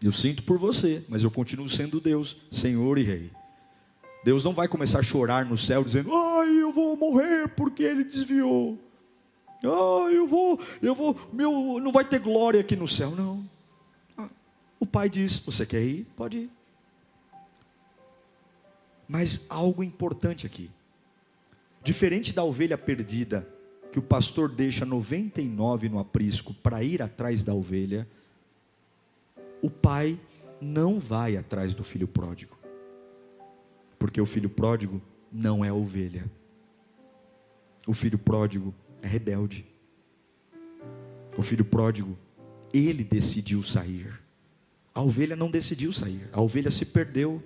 Speaker 1: Eu sinto por você, mas eu continuo sendo Deus, Senhor e Rei. Deus não vai começar a chorar no céu dizendo: ai, eu vou morrer porque ele desviou. Ai, não vai ter glória aqui no céu. Não. O pai diz: você quer ir? Pode ir. Mas algo importante aqui. Diferente da ovelha perdida, que o pastor deixa 99 no aprisco para ir atrás da ovelha, o pai não vai atrás do filho pródigo. Porque o filho pródigo não é ovelha. O filho pródigo é rebelde. O filho pródigo, ele decidiu sair. A ovelha não decidiu sair. A ovelha se perdeu.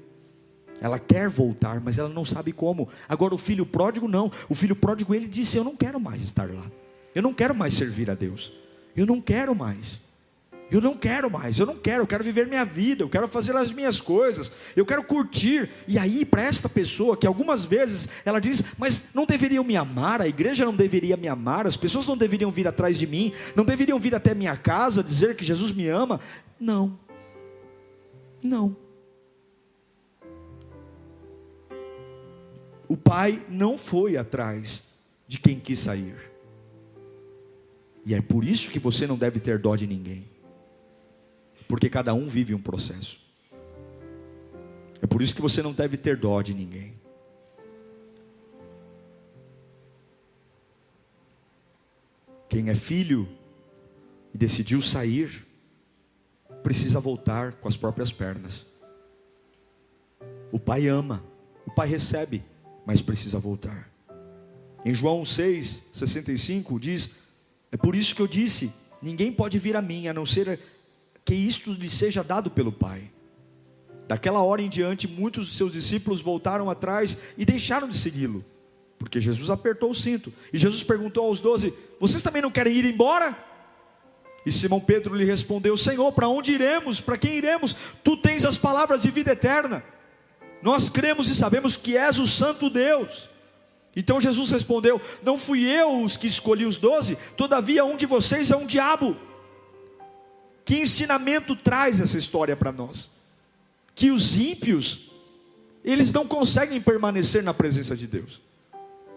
Speaker 1: Ela quer voltar, mas ela não sabe como. Agora o filho pródigo não. O filho pródigo, ele disse: eu não quero mais estar lá. Eu não quero mais servir a Deus. Eu não quero mais. Eu quero viver minha vida, eu quero fazer as minhas coisas, eu quero curtir. E aí para esta pessoa, que algumas vezes ela diz: mas não deveriam me amar, a igreja não deveria me amar, as pessoas não deveriam vir atrás de mim, não deveriam vir até minha casa dizer que Jesus me ama. Não. O pai não foi atrás de quem quis sair. E é por isso que você não deve ter dó de ninguém. Porque cada um vive um processo. É por isso que você não deve ter dó de ninguém. Quem é filho e decidiu sair, precisa voltar com as próprias pernas. O pai ama, o pai recebe, mas precisa voltar. Em João 6,65 diz: é por isso que eu disse, ninguém pode vir a mim, a não ser que isto lhe seja dado pelo Pai. Daquela hora em diante, muitos dos seus discípulos voltaram atrás e deixaram de segui-lo, porque Jesus apertou o cinto. E Jesus perguntou aos 12: vocês também não querem ir embora? E Simão Pedro lhe respondeu: Senhor, para onde iremos? Para quem iremos? Tu tens as palavras de vida eterna. Nós cremos e sabemos que és o Santo Deus. Então Jesus respondeu: não fui eu os que escolhi os 12, todavia um de vocês é um diabo. Que ensinamento traz essa história para nós? Que os ímpios, eles não conseguem permanecer na presença de Deus.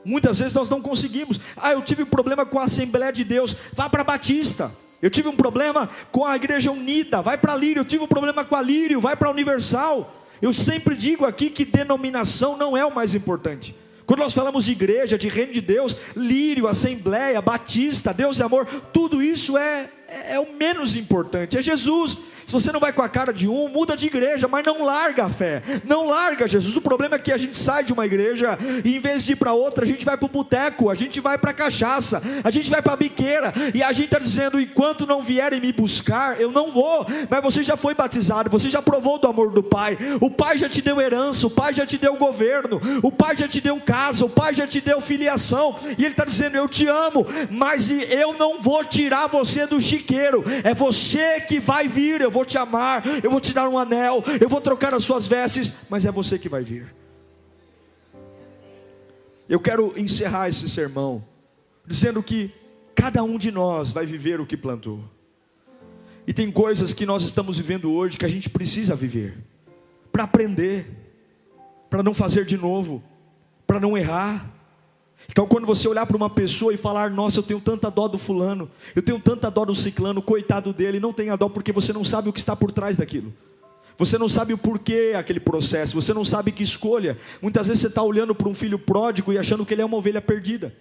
Speaker 1: Muitas vezes nós não conseguimos. Eu tive um problema com a Assembleia de Deus, vá para a Batista. Eu tive um problema com a Igreja Unida, vai para a Lírio. Eu tive um problema com a Lírio, vai para a Universal. Eu sempre digo aqui que denominação não é o mais importante. Quando nós falamos de igreja, de reino de Deus, Lírio, Assembleia, Batista, Deus e Amor, tudo isso é o menos importante, é Jesus. Se você não vai com a cara de um, muda de igreja, mas não larga a fé, não larga Jesus. O problema é que a gente sai de uma igreja e em vez de ir para outra, a gente vai para o boteco, a gente vai para a cachaça, a gente vai para a biqueira, e a gente está dizendo, enquanto não vierem me buscar, eu não vou. Mas você já foi batizado, você já provou do amor do Pai, o Pai já te deu herança, o Pai já te deu governo, o Pai já te deu casa, o Pai já te deu filiação, e Ele está dizendo, eu te amo, mas eu não vou tirar você do chiqueiro, é você que vai vir, eu vou te amar, eu vou te dar um anel, eu vou trocar as suas vestes, mas é você que vai vir. Eu quero encerrar esse sermão dizendo que cada um de nós vai viver o que plantou. E tem coisas que nós estamos vivendo hoje que a gente precisa viver, para aprender, para não fazer de novo, para não errar. Então quando você olhar para uma pessoa e falar, nossa, eu tenho tanta dó do fulano, eu tenho tanta dó do ciclano, coitado dele, não tenha dó, porque você não sabe o que está por trás daquilo. Você não sabe o porquê aquele processo, você não sabe que escolha. Muitas vezes você está olhando para um filho pródigo e achando que ele é uma ovelha perdida.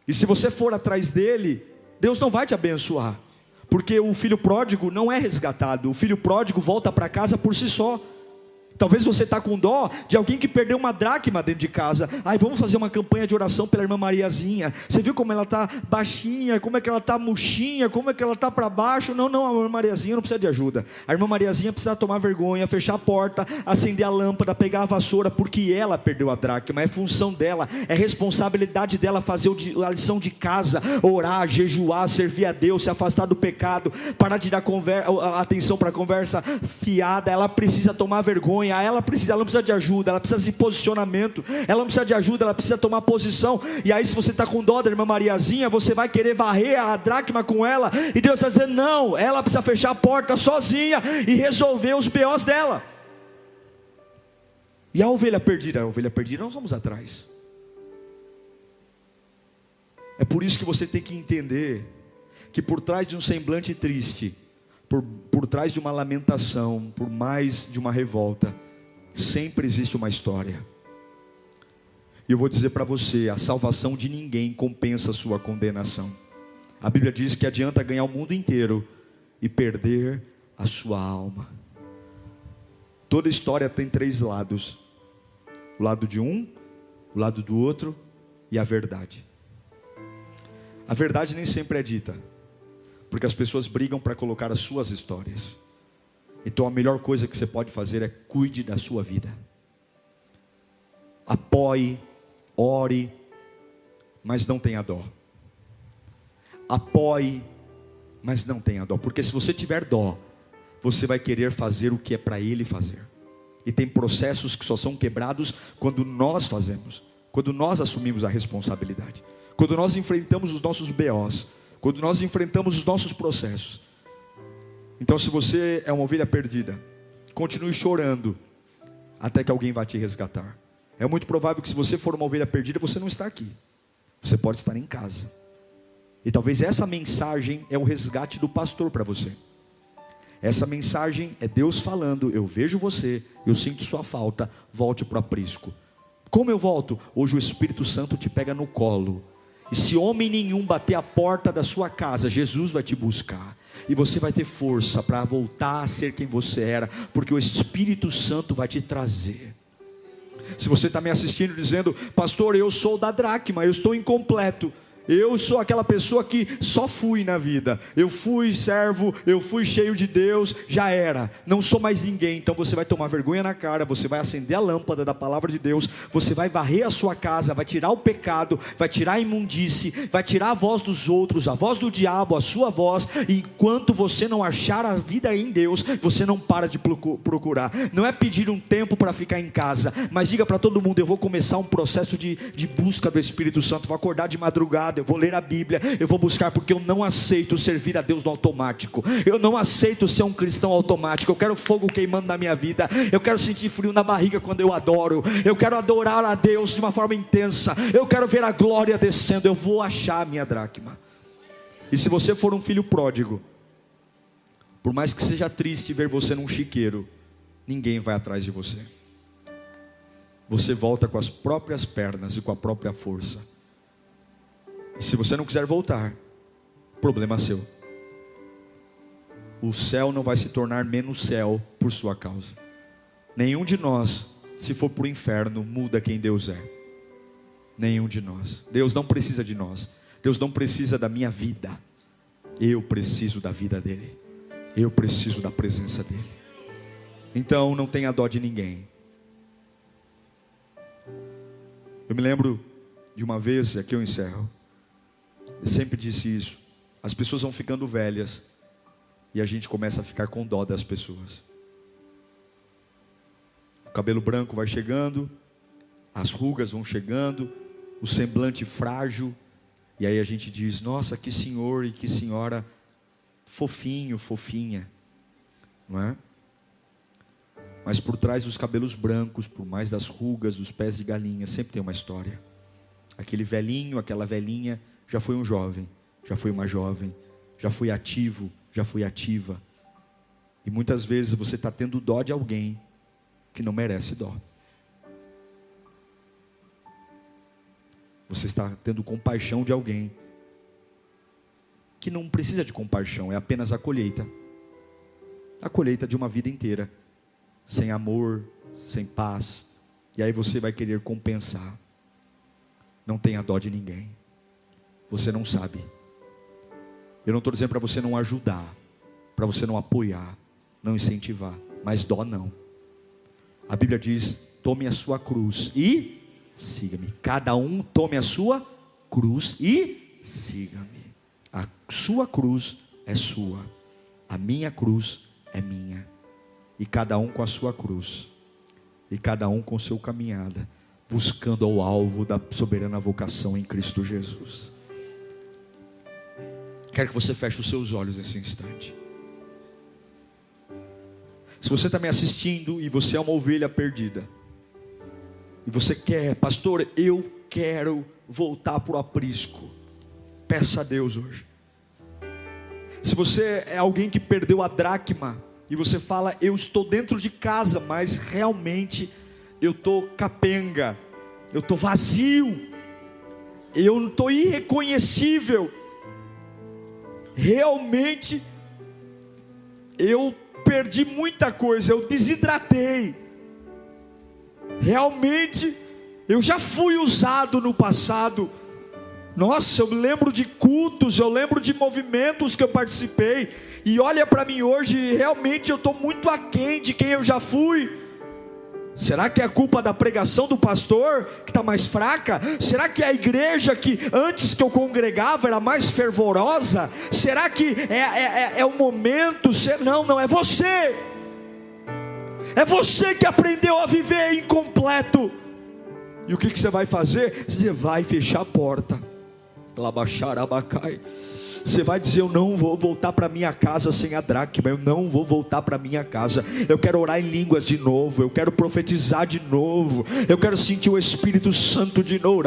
Speaker 1: E se você for atrás dele, Deus não vai te abençoar, porque o filho pródigo não é resgatado, o filho pródigo volta para casa por si só. Talvez você está com dó de alguém que perdeu uma dracma dentro de casa. Vamos fazer uma campanha de oração pela irmã Mariazinha. Você viu como ela está baixinha, como é que ela está murchinha, como é que ela está para baixo? Não, a irmã Mariazinha não precisa de ajuda. A irmã Mariazinha precisa tomar vergonha, fechar a porta, acender a lâmpada, pegar a vassoura, porque ela perdeu a dracma. É função dela, é responsabilidade dela fazer a lição de casa, orar, jejuar, servir a Deus, se afastar do pecado, parar de dar atenção para a conversa fiada. Ela precisa tomar vergonha. Ela não precisa de ajuda, ela precisa de posicionamento, ela não precisa de ajuda, ela precisa tomar posição. E aí se você está com dó da irmã Mariazinha, você vai querer varrer a dracma com ela, e Deus está dizendo, não, ela precisa fechar a porta sozinha e resolver os BOs dela. E a ovelha perdida nós vamos atrás. É por isso que você tem que entender que por trás de um semblante triste, por trás de uma lamentação, por mais de uma revolta, sempre existe uma história. E eu vou dizer para você, a salvação de ninguém compensa a sua condenação. A Bíblia diz que adianta ganhar o mundo inteiro e perder a sua alma. Toda história tem 3 lados: o lado de um, o lado do outro e a verdade. A verdade nem sempre é dita, porque as pessoas brigam para colocar as suas histórias. Então a melhor coisa que você pode fazer é cuide da sua vida. Apoie, ore, mas não tenha dó. Apoie, mas não tenha dó, porque se você tiver dó, você vai querer fazer o que é para Ele fazer. E tem processos que só são quebrados quando nós fazemos, quando nós assumimos a responsabilidade, quando nós enfrentamos os nossos BOs, quando nós enfrentamos os nossos processos. Então se você é uma ovelha perdida, continue chorando até que alguém vá te resgatar. É muito provável que se você for uma ovelha perdida, você não está aqui, você pode estar em casa. E talvez essa mensagem é o resgate do pastor para você. Essa mensagem é Deus falando: eu vejo você, eu sinto sua falta, volte para o aprisco. Como eu volto? Hoje o Espírito Santo te pega no colo. E se homem nenhum bater a porta da sua casa, Jesus vai te buscar. E você vai ter força para voltar a ser quem você era, porque o Espírito Santo vai te trazer. Se você está me assistindo dizendo: pastor, eu sou da dracma, eu estou incompleto, eu sou aquela pessoa que só fui na vida, eu fui servo, eu fui cheio de Deus, já era, não sou mais ninguém. Então você vai tomar vergonha na cara, você vai acender a lâmpada da palavra de Deus, você vai varrer a sua casa, vai tirar o pecado, vai tirar a imundície, vai tirar a voz dos outros, a voz do diabo, a sua voz. E enquanto você não achar a vida em Deus, você não para de procurar. Não é pedir um tempo para ficar em casa, mas diga para todo mundo: eu vou começar um processo de busca do Espírito Santo, vou acordar de madrugada, eu vou ler a Bíblia, eu vou buscar, porque eu não aceito servir a Deus no automático. Eu não aceito ser um cristão automático. Eu quero fogo queimando na minha vida. Eu quero sentir frio na barriga quando eu adoro. Eu quero adorar a Deus de uma forma intensa. Eu quero ver a glória descendo. Eu vou achar a minha dracma. E se você for um filho pródigo, por mais que seja triste ver você num chiqueiro, ninguém vai atrás de você. Você volta com as próprias pernas e com a própria força. E se você não quiser voltar, problema seu. O céu não vai se tornar menos céu por sua causa. Nenhum de nós, se for para o inferno, muda quem Deus é. Nenhum de nós. Deus não precisa de nós. Deus não precisa da minha vida. Eu preciso da vida dele. Eu preciso da presença dele. Então não tenha dó de ninguém. Eu me lembro de uma vez, aqui eu encerro, eu sempre disse isso: as pessoas vão ficando velhas e a gente começa a ficar com dó das pessoas. O cabelo branco vai chegando, as rugas vão chegando, o semblante frágil, e aí a gente diz: nossa, que senhor e que senhora fofinho, fofinha, não é? Mas por trás dos cabelos brancos, por mais das rugas, dos pés de galinha, sempre tem uma história. Aquele velhinho, aquela velhinha, já foi um jovem, já foi uma jovem, já foi ativo, já foi ativa. E muitas vezes você está tendo dó de alguém que não merece dó. Você está tendo compaixão de alguém que não precisa de compaixão, é apenas a colheita de uma vida inteira. Sem amor, sem paz. E aí você vai querer compensar. Não tenha dó de ninguém. Você não sabe. Eu não estou dizendo para você não ajudar, para você não apoiar, não incentivar, mas dó não. A Bíblia diz: tome a sua cruz e siga-me. Cada um tome a sua cruz e siga-me. A sua cruz é sua, a minha cruz é minha. E cada um com a sua cruz, e cada um com sua caminhada, buscando ao alvo da soberana vocação em Cristo Jesus. Quero que você feche os seus olhos nesse instante. Se você está me assistindo e você é uma ovelha perdida, e você quer: pastor, eu quero voltar para o aprisco, peça a Deus hoje. Se você é alguém que perdeu a dracma, e você fala: eu estou dentro de casa, mas realmente eu estou capenga, eu estou vazio, eu estou irreconhecível, realmente eu perdi muita coisa, eu desidratei, realmente eu já fui usado no passado. Nossa, eu lembro de cultos, eu lembro de movimentos que eu participei, e olha para mim hoje, realmente eu estou muito aquém de quem eu já fui. Será que é a culpa da pregação do pastor, que está mais fraca? Será que é a igreja que antes que eu congregava era mais fervorosa? Será que é o momento? Não, é você. É você que aprendeu a viver incompleto. E o que você vai fazer? Você vai fechar a porta. Você vai dizer: eu não vou voltar para minha casa sem a dracma. Eu não vou voltar para minha casa. Eu quero orar em línguas de novo. Eu quero profetizar de novo. Eu quero sentir o Espírito Santo de novo.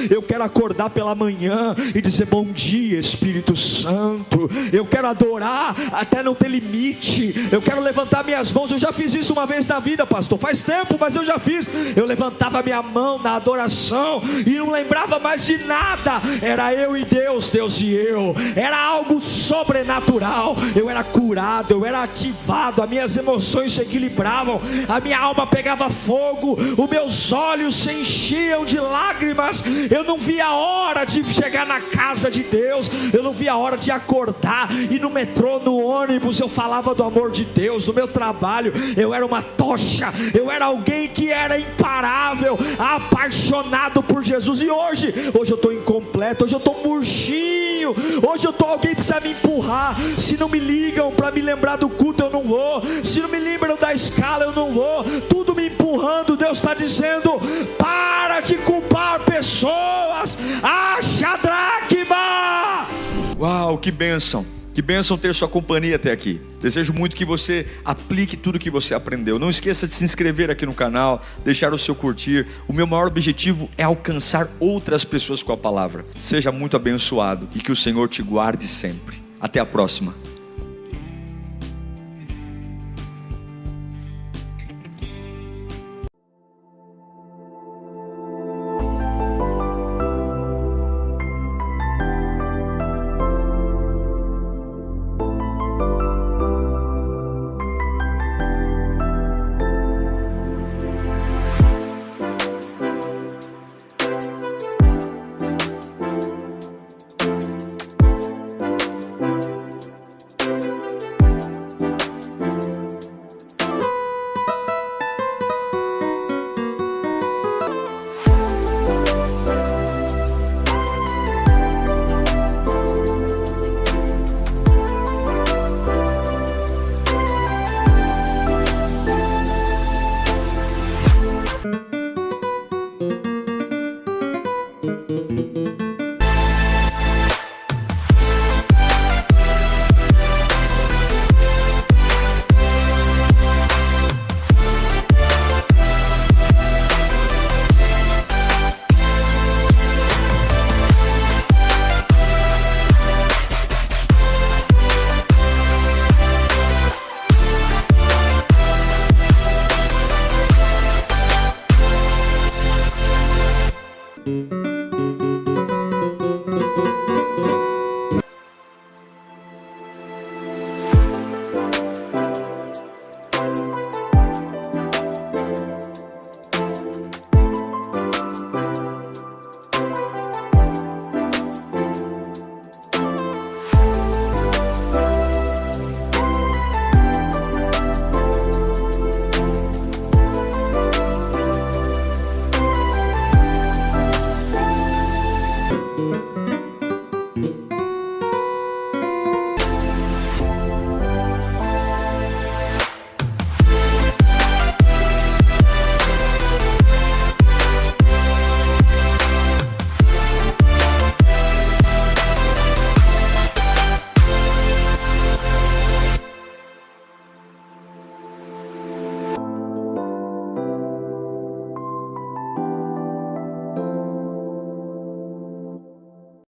Speaker 1: Eu quero acordar pela manhã e dizer: bom dia, Espírito Santo. Eu quero adorar até não ter limite. Eu quero levantar minhas mãos. Eu já fiz isso uma vez na vida, pastor. Faz tempo, mas eu já fiz. Eu levantava minha mão na adoração e não lembrava mais de nada. Era eu e Deus, Deus e eu. Era algo sobrenatural. Eu era curado, eu era ativado. As minhas emoções se equilibravam, a minha alma pegava fogo, os meus olhos se enchiam de lágrimas. Eu não via a hora de chegar na casa de Deus. Eu não via a hora de acordar. E no metrô, no ônibus, eu falava do amor de Deus. No meu trabalho, eu era uma tocha. Eu era alguém que era imparável, apaixonado por Jesus. E hoje eu estou incompleto. Hoje eu estou murchinho. Hoje eu estou alguém que precisa me empurrar. Se não me ligam para me lembrar do culto, eu não vou. Se não me lembram da escala, eu não vou. Tudo me empurrando. Deus está dizendo: para de culpar pessoas pessoas. Shadraque. Uau, que bênção. Que bênção ter sua companhia até aqui. Desejo muito que você aplique tudo que você aprendeu. Não esqueça de se inscrever aqui no canal, deixar o seu curtir. O meu maior objetivo é alcançar outras pessoas com a palavra. Seja muito abençoado e que o Senhor te guarde sempre. Até a próxima.